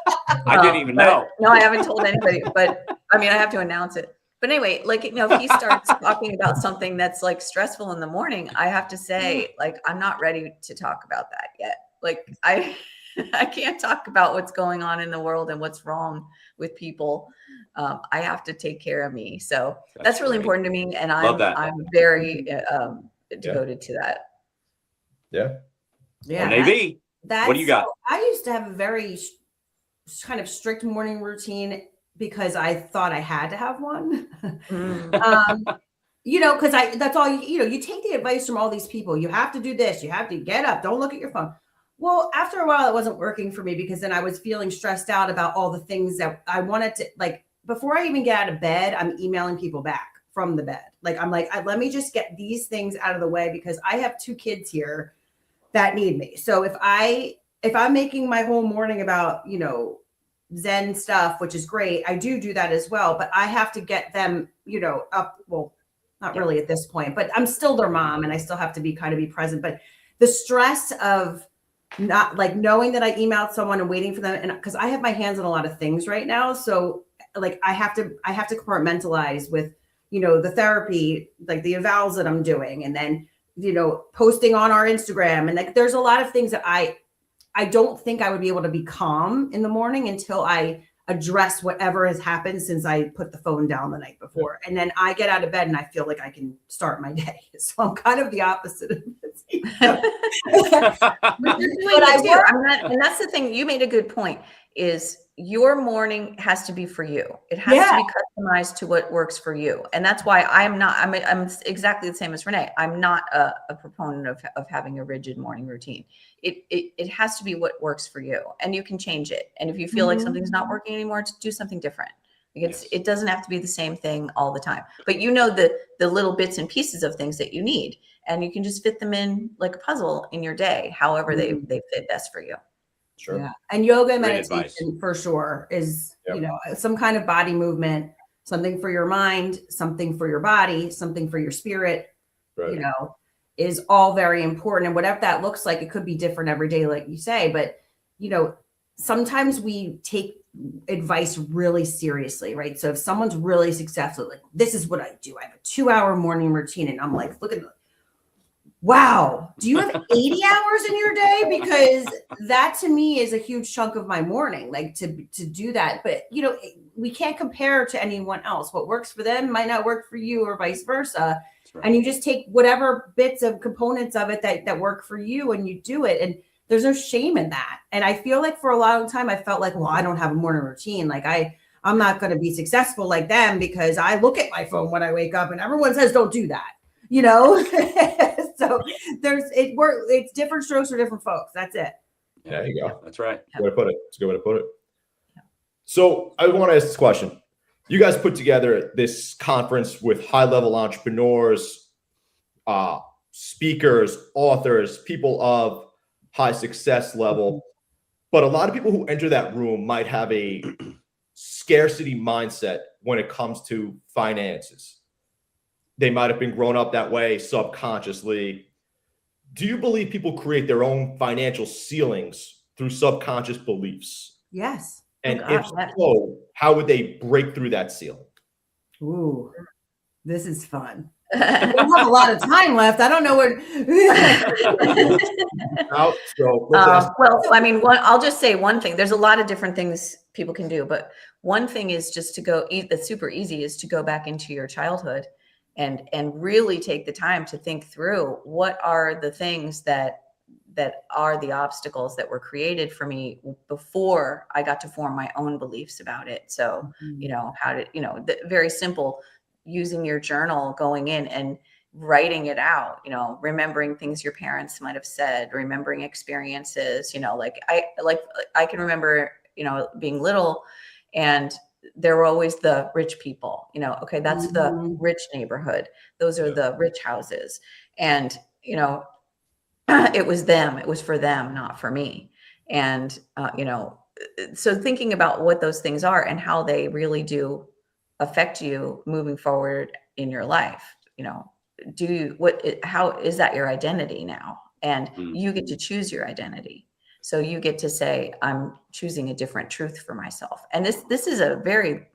I didn't even know. No, I haven't told anybody, but I mean, I have to announce it. But anyway, like, if he starts talking about something that's like stressful in the morning, I have to say, like, I'm not ready to talk about that yet. Like, I can't talk about what's going on in the world and what's wrong with people. I have to take care of me. So that's really important to me. And I'm very devoted to that. Yeah. Renee, what do you got? I used to have a very kind of strict morning routine because I thought I had to have one. Because that's all, you take the advice from all these people. You have to do this. You have to get up. Don't look at your phone. Well, after a while, it wasn't working for me because then I was feeling stressed out about all the things that I wanted to, like, before I even get out of bed, I'm emailing people back from the bed. Like, I'm like, let me just get these things out of the way because I have 2 kids here that need me. So if I'm making my whole morning about, Zen stuff, which is great, I do that as well, but I have to get them, up. Well, not really at this point, but I'm still their mom and I still have to be present. But the stress of not like knowing that I emailed someone and waiting for them, and because I have my hands on a lot of things right now, so like I have to compartmentalize with the therapy, like the evals that I'm doing, and then posting on our Instagram, and like there's a lot of things that I don't think I would be able to be calm in the morning until I address whatever has happened since I put the phone down the night before. And then I get out of bed and I feel like I can start my day. So I'm kind of the opposite of Mitzi. And that's the thing. You made a good point, is your morning has to be for you. It has to be customized to what works for you. And that's why I'm exactly the same as Renee. I'm not a proponent of having a rigid morning routine. It has to be what works for you, and you can change it. And if you feel like something's not working anymore, to do something different. It doesn't have to be the same thing all the time, but the little bits and pieces of things that you need, and you can just fit them in like a puzzle in your day, however they fit best for you. Sure. Yeah. And yoga and meditation for sure is, some kind of body movement, something for your mind, something for your body, something for your spirit, is all very important. And whatever that looks like, it could be different every day, like you say, but, sometimes we take advice really seriously, right? So if someone's really successful, like, this is what I do. I have a 2-hour morning routine. And I'm like, look at wow, do you have 80 hours in your day? Because that to me is a huge chunk of my morning, like to do that. But, we can't compare to anyone else. What works for them might not work for you, or vice versa. Right. And you just take whatever bits of components of it that work for you and you do it. And there's no shame in that. And I feel like for a long time, I felt like, well, I don't have a morning routine. Like I'm not going to be successful like them because I look at my phone when I wake up and everyone says, don't do that. So it's different strokes for different folks. That's it. There you go. That's right. Good way to put it. It's a good way to put it. So I want to ask this question. You guys put together this conference with high-level entrepreneurs, speakers, authors, people of high success level. But a lot of people who enter that room might have a scarcity mindset when it comes to finances. they might have been grown up that way subconsciously. Do you believe people create their own financial ceilings through subconscious beliefs? Yes. And God, if yes. so, how would they break through that ceiling? Ooh, this is fun. We don't have a lot of time left. I don't know what. So let's ask. Well, I mean, I'll just say one thing. There's a lot of different things people can do, but one thing is just to go eat. That's super easy is to go back into your childhood and really take the time to think through what are the things that are the obstacles that were created for me before I got to form my own beliefs about it. So, you know, very simple, using your journal, going in and writing it out, you know, remembering things your parents might have said, remembering experiences, you know, like I can remember, you know, being little and there were always the rich people, you know, okay, that's the rich neighborhood. Those are the rich houses. And, you know, it was them, it was for them, not for me. And, you know, so thinking about what those things are and how they really do affect you moving forward in your life, you know, how is that your identity now? And you get to choose your identity. So you get to say, I'm choosing a different truth for myself. And this is a very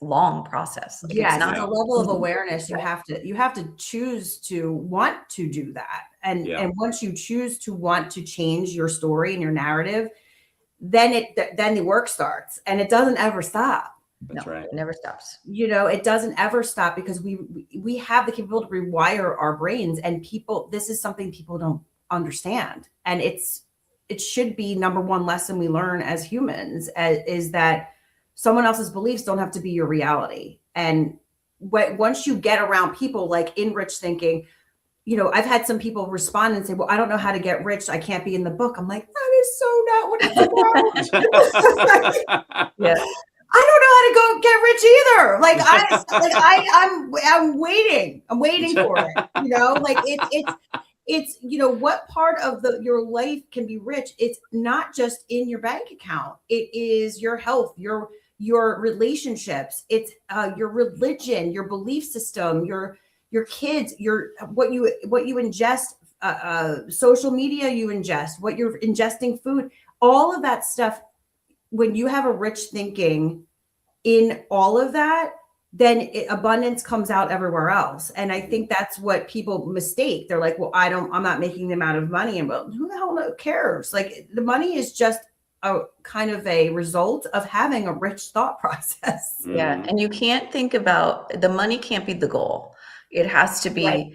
long process. Like, Yes, it's not a level of awareness. You have to choose to want to do that. And once you choose to want to change your story and your narrative, then the work starts and it doesn't ever stop. That's right. It never stops. You know, it doesn't ever stop because we have the capability to rewire our brains, and this is something people don't understand. And it should be number one lesson we learn as humans is that someone else's beliefs don't have to be your reality. And once you get around people like in rich thinking, you know, I've had some people respond and say, well, I don't know how to get rich. I can't be in the book. I'm like, that is so not what it's about. Yeah. I don't know how to go get rich either. I'm waiting. I'm waiting for it. You know, like it's, you know, what part of your life can be rich? It's not just in your bank account. It is your health, your relationships. It's your religion, your belief system, your kids, what you ingest, social media you ingest, what you're ingesting food, all of that stuff. When you have a rich thinking in all of that, then abundance comes out everywhere else. And I think that's what people mistake. They're like, well, I'm not making the amount of money. And well, who the hell cares? Like, the money is just a kind of a result of having a rich thought process. Yeah. And you can't think about the money can't be the goal. It has to be Right.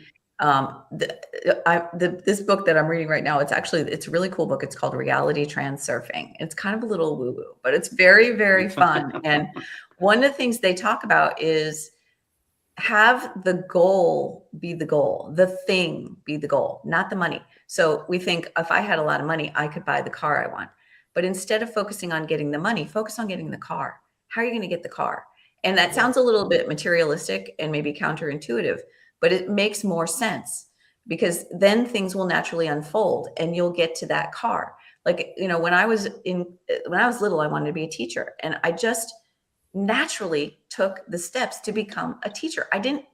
This book that I'm reading right now, it's a really cool book. It's called Reality Transurfing. It's kind of a little woo-woo, but it's very, very fun. And one of the things they talk about is have the goal be the goal, the thing be the goal, not the money. So we think if I had a lot of money, I could buy the car I want. But instead of focusing on getting the money, focus on getting the car. How are you going to get the car? And that sounds a little bit materialistic and maybe counterintuitive, but it makes more sense because then things will naturally unfold and you'll get to that car. Like, you know, when I was little, I wanted to be a teacher, and I just naturally took the steps to become a teacher. I didn't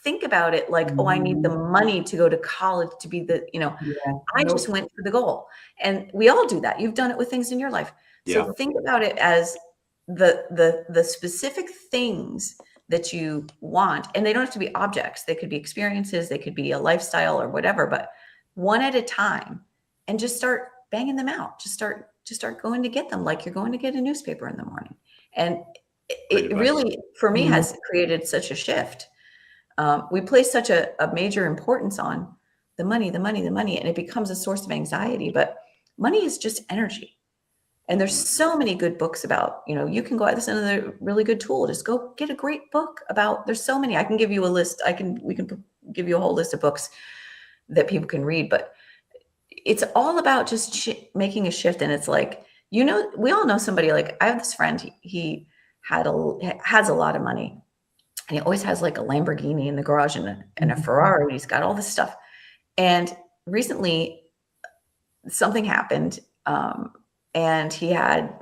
think about it like, oh, I need the money to go to college to be I just went for the goal. And we all do that. You've done it with things in your life. So think about it as the specific things that you want, and they don't have to be objects. They could be experiences, they could be a lifestyle or whatever, but one at a time, and just start banging them out. Just start going to get them like you're going to get a newspaper in the morning. And it really, for me, has created such a shift. We place such a major importance on the money, and it becomes a source of anxiety, but money is just energy. And there's so many good books about, you know, you can go out. This is another really good tool. Just go get a great book about, there's so many. I can give you a list. We can give you a whole list of books that people can read, but it's all about just making a shift. And it's like, you know, we all know somebody. Like, I have this friend, he has a lot of money, and he always has like a Lamborghini in the garage and a Ferrari. He's got all this stuff. And recently something happened, and he had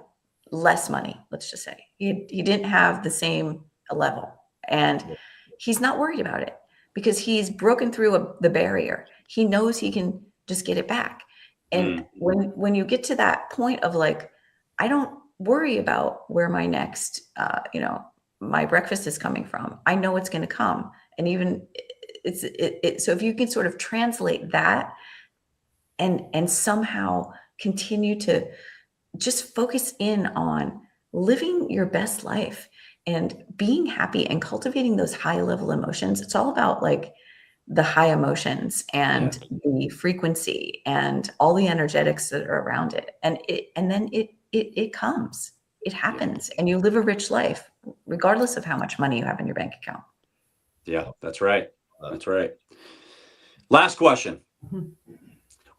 less money. Let's just say he didn't have the same level, and he's not worried about it because he's broken through the barrier. He knows he can just get it back. And when you get to that point of like, I don't worry about where my next, my breakfast is coming from. I know it's going to come. And even so if you can sort of translate that and somehow continue to just focus in on living your best life and being happy and cultivating those high level emotions. It's all about like the high emotions and the frequency and all the energetics that are around it. And then it comes, it happens, and you live a rich life, regardless of how much money you have in your bank account. Yeah, that's right. That's right. Last question.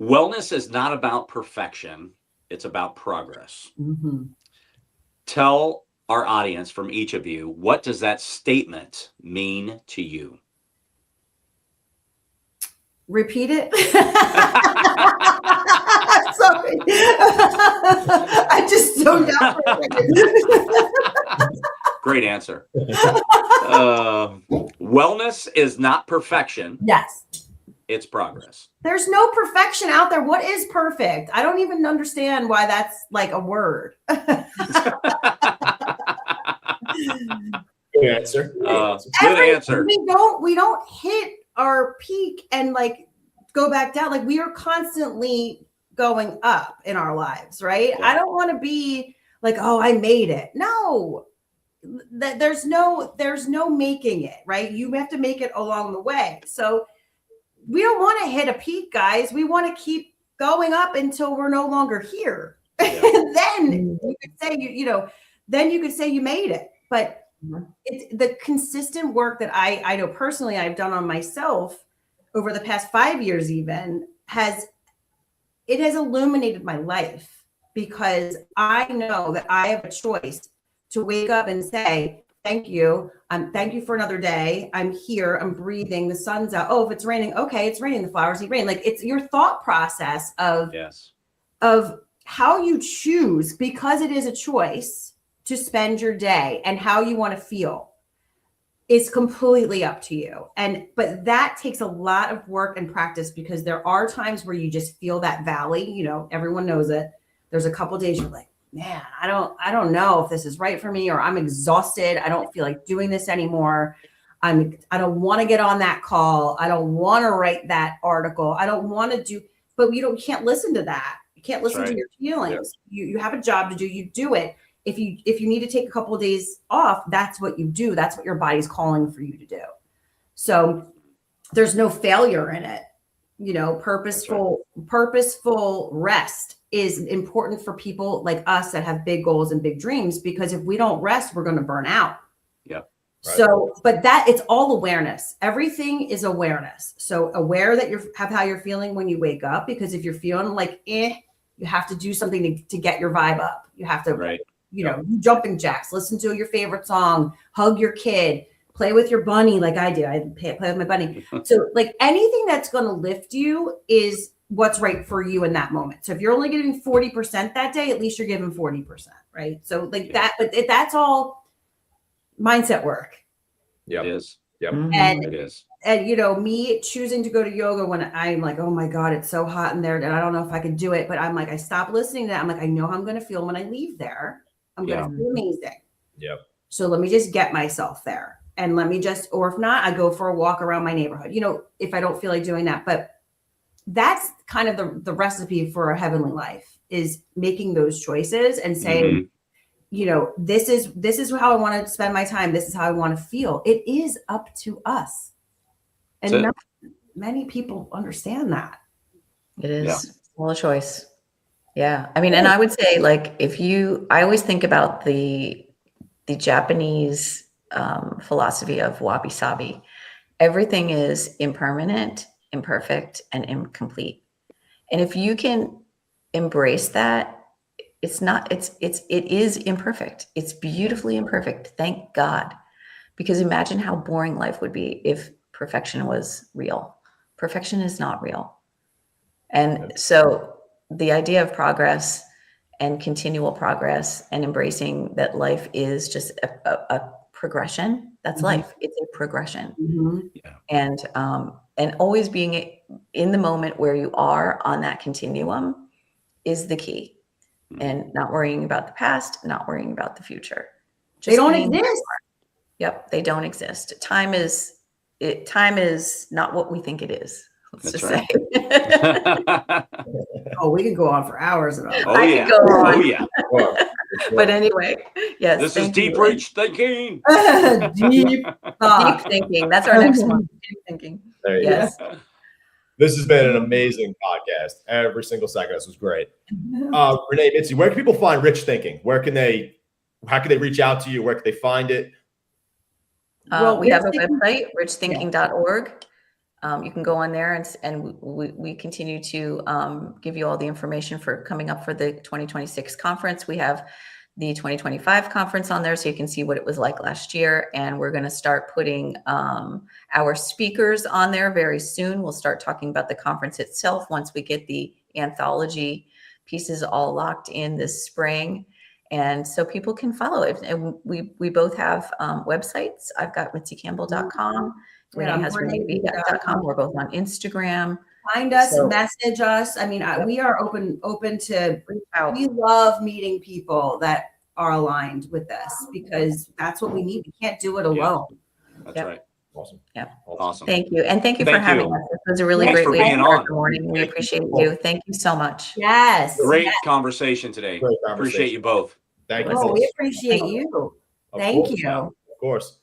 Wellness is not about perfection. It's about progress. Tell our audience, from each of you, what does that statement mean to you? Repeat it. Sorry. I just zoned out. Great answer. Wellness is not perfection. Yes. It's progress. There's no perfection out there. What is perfect? I don't even understand why that's like a word. Good answer. Good answer. We don't hit our peak and like go back down. Like we are constantly going up in our lives, right? Yeah. I don't want to be like, oh, I made it. No, there's no making it, right? You have to make it along the way. So we don't want to hit a peak, guys. We want to keep going up until we're no longer here. Yeah. And then you could say, then you could say you made it. But it's the consistent work that I know personally I've done on myself over the past 5 years even has illuminated my life, because I know that I have a choice to wake up and say, thank you. Thank you for another day. I'm here. I'm breathing. The sun's out. Oh, if it's raining, okay, it's raining. The flowers need rain. Like it's your thought process of how you choose, because it is a choice to spend your day, and how you want to feel is completely up to you. But that takes a lot of work and practice, because there are times where you just feel that valley. Everyone knows it. There's a couple of days you're like, man, I don't know if this is right for me, or I'm exhausted. I don't feel like doing this anymore. I don't want to get on that call. I don't want to write that article. I don't want to do, but you can't listen to that. You can't listen to your feelings. Yep. You have a job to do. You do it. If you need to take a couple of days off, that's what you do. That's what your body's calling for you to do. So there's no failure in it. Purposeful rest is important for people like us that have big goals and big dreams, because if we don't rest, we're going to burn out. Yeah. Right. So, but it's all awareness. Everything is awareness. So aware that how you're feeling when you wake up, because if you're feeling like, you have to do something to get your vibe up. You have to, jumping jacks, listen to your favorite song, hug your kid, play with your bunny like I do. I play with my bunny. So like anything that's going to lift you is what's right for you in that moment. So if you're only giving 40% that day, at least you're giving 40%, right? So like that, but that's all mindset work. Yeah, it is. Yep. And it is. And me choosing to go to yoga when I'm like, oh my God, it's so hot in there, and I don't know if I could do it. But I'm like, I stop listening to that. I'm like, I know how I'm going to feel when I leave there. I'm going to feel amazing. Yep. So let me just get myself there, and let me just, or if not, I go for a walk around my neighborhood. If I don't feel like doing that, but that's kind of the recipe for a heavenly life, is making those choices and saying, this is how I want to spend my time. This is how I want to feel. It is up to us. And not many people understand that. It is all a choice. Yeah. I mean, and I would say, like, I always think about the Japanese philosophy of wabi sabi. Everything is impermanent, imperfect, and incomplete. And if you can embrace that, it is imperfect. It's beautifully imperfect. Thank God. Because imagine how boring life would be if perfection was real. Perfection is not real. And so the idea of progress and continual progress, and embracing that life is just a progression. That's Mhm. life. It's a progression. Mhm. And always being in the moment where you are on that continuum is the key. And not worrying about the past, not worrying about the future. They don't being where you exist. are. Yep, they don't exist. Time is not what we think it is. Let's That's just right. say. Oh, we could go on for hours about Oh, I yeah. could go on. Oh, yeah. Well, But anyway, yes. This is thank deep you. rich thinking. it. Deep Deep thought. thinking. That's our next one. Deep thinking. there you Yes. go. This has been an amazing podcast. Every single second. This was great. Renee, Mitzi, where can people find Rich Thinking? How can they reach out to you? Where can they find it? Well, We have a Rich Thinking- website, richthinking.org. You can go on there and we continue to give you all the information for coming up for the 2026 conference. We have the 2025 conference on there, so you can see what it was like last year. And we're going to start putting our speakers on there very soon. We'll start talking about the conference itself once we get the anthology pieces all locked in this spring. And so people can follow it. And we both have websites. I've got mitzicampbell.com. Renee has reneeb.com. We're both on Instagram. Find us, So- message us. I mean, we are open to. Reach out. We love meeting people that are aligned with this because that's what we need. We can't do it alone. That's Yep. right. Awesome. Yeah. Awesome. Thank you. And thank you for Thank having you. us. This was a really Thanks great for way to being start on. the morning. We Thank appreciate you. you. Thank you so much. Yes. Great yes. conversation today. Great conversation. Appreciate you both. Thank you. Oh, folks. we appreciate you. Of Thank course. you. Of course.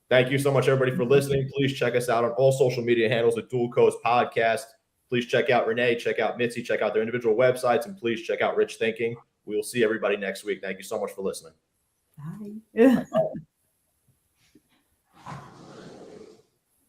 Thank you so much, everybody, for listening. Please check us out on all social media handles at Dual Coast Podcast. Please check out Renee, check out Mitzi, check out their individual websites, and please check out Rich Thinking. We will see everybody next week. Thank you so much for listening. Bye.